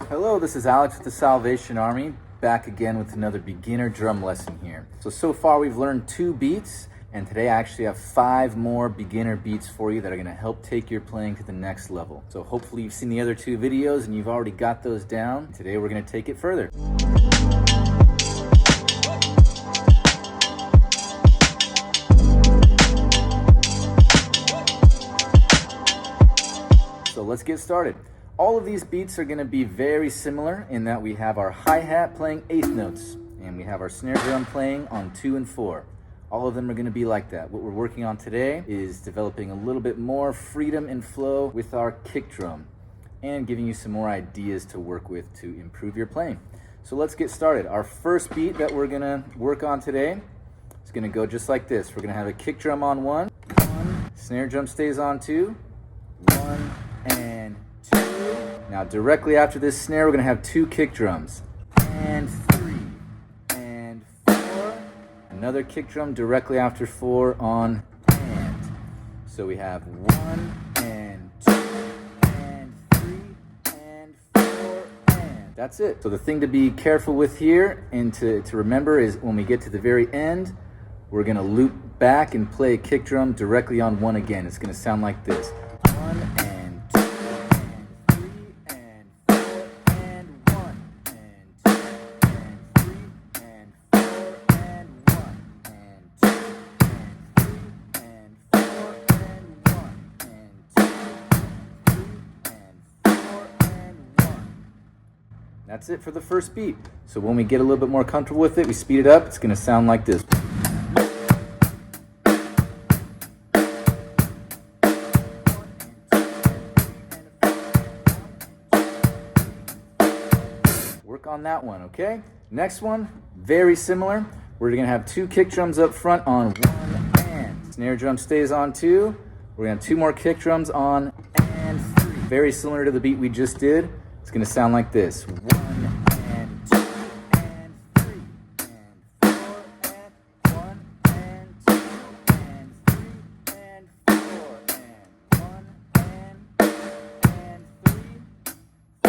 Hello, this is Alex with the Salvation Army, back again with another beginner drum lesson here. So far we've learned 2 beats, and today I actually have 5 more beginner beats for you that are going to help take your playing to the next level. So hopefully you've seen the other 2 videos and you've already got those down. Today we're going to take it further. So let's get started. All of these beats are going to be very similar in that we have our hi-hat playing 8th notes and we have our snare drum playing on 2 and 4. All of them are going to be like that. What we're working on today is developing a little bit more freedom and flow with our kick drum and giving you some more ideas to work with to improve your playing. So let's get started. Our first beat that we're going to work on today is going to go just like this. We're going to have a kick drum on 1, snare drum stays on 2, 1 and 2. Now directly after this snare, we're going to have 2 kick drums, and 3, and 4. Another kick drum directly after 4 on and. So we have 1, and 2, and 3, and 4, and. That's it. So the thing to be careful with here and to remember is when we get to the very end, we're going to loop back and play a kick drum directly on 1 again. It's going to sound like this. 1 and That's it for the first beat. So when we get a little bit more comfortable with it, we speed it up. It's going to sound like this. Work on that one, okay? Next one, very similar. We're going to have 2 kick drums up front on 1 and. Snare drum stays on 2. We're going to have 2 more kick drums on and 3. Very similar to the beat we just did. It's going to sound like this. 1 and 2 and 3 and 4 and 1 and 2 and 3 and 4 and 1 and 2 and 3,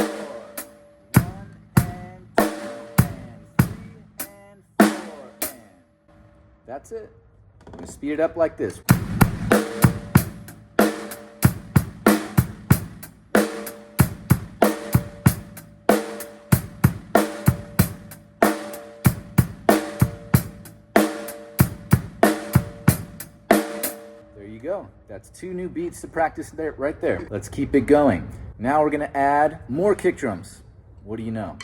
4, 1 and 2 and 3 and 4 and. That's it. I'm going to speed it up like this. Go. That's 2 new beats to practice there, right there. Let's keep it going. Now we're going to add more kick drums. What do you know?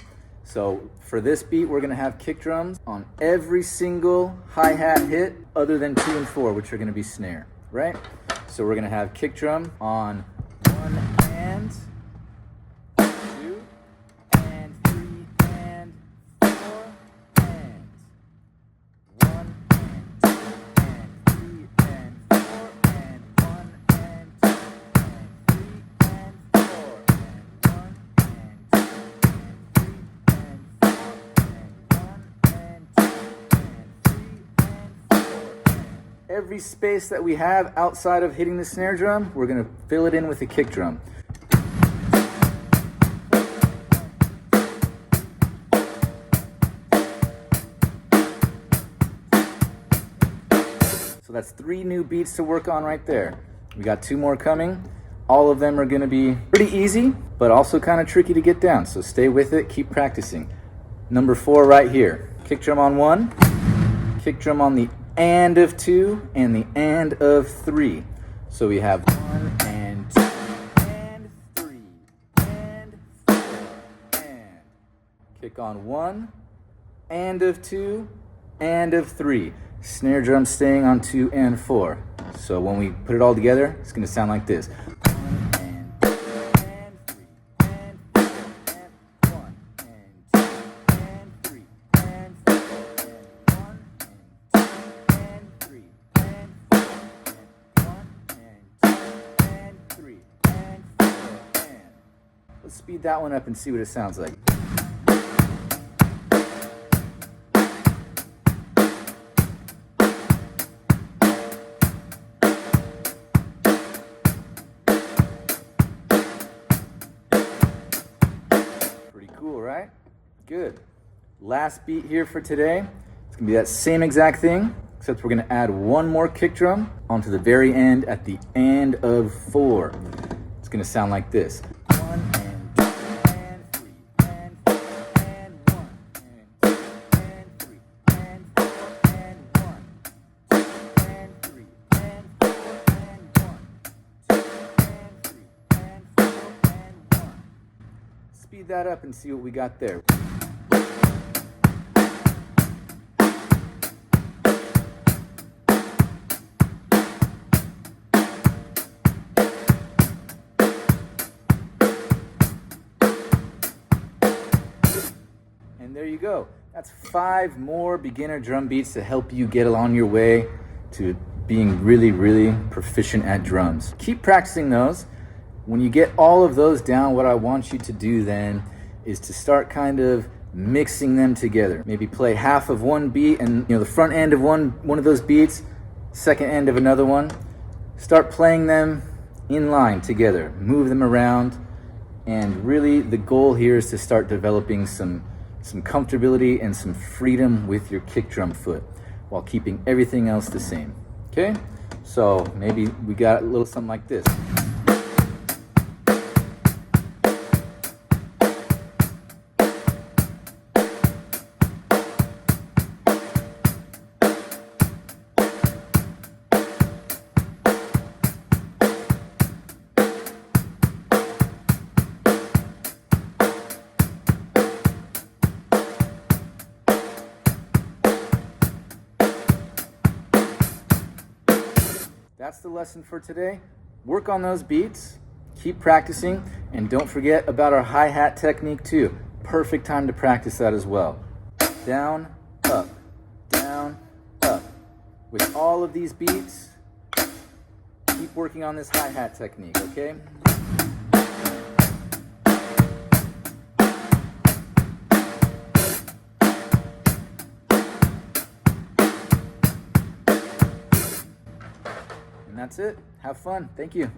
So for this beat, we're going to have kick drums on every single hi-hat hit other than 2 and 4, which are going to be snare, right? So we're going to have kick drum on 1 and 2 and 3 and 4 and 1 and 2 and 3 and 4 and 1 and 2 and 3 and 4 and 1 and 2 and 3 and 4 and 1 and 2 and 3 and 4 and. Every space that we have outside of hitting the snare drum, we're going to fill it in with a kick drum. So that's 3 new beats to work on right there. We got 2 more coming. All of them are going to be pretty easy, but also kind of tricky to get down. So stay with it, keep practicing. Number 4 right here. Kick drum on 1, kick drum on the and of 2 and the and of 3. So we have 1 and 2 and 3 and 4 and. Kick on 1, and of 2, and of 3. Snare drum staying on 2 and 4. So when we put it all together, it's going to sound like this. 1 and 2 and 3 and 4 and 1 and 2 and 3 and 4 and 1 and 2 and 3 and 4 and 1 and 2 and 3 and 4 and. Let's speed that one up and see what it sounds like. Cool, right? Good. Last beat here for today. It's gonna be that same exact thing, except we're gonna add one more kick drum onto the very end at the end of 4. It's gonna sound like this. 1 and 2 and 3 and 4 and 1 and 2 and 3 and 4 and 1 2 and 3 and 4 and 1 2 and 3 and 4 and 1. Speed that up and see what we got there. And there you go. That's 5 more beginner drum beats to help you get along your way to being really, really proficient at drums. Keep practicing those. When you get all of those down, what I want you to do then is to start kind of mixing them together. Maybe play half of one beat and the front end of one of those beats, second end of another one. Start playing them in line together. Move them around. And really the goal here is to start developing some comfortability and some freedom with your kick drum foot while keeping everything else the same. Okay? So maybe we got a little something like this. That's the lesson for today. Work on those beats, keep practicing, and don't forget about our hi-hat technique too. Perfect time to practice that as well. Down, up, down, up. With all of these beats, keep working on this hi-hat technique, okay? And that's it. Have fun. Thank you.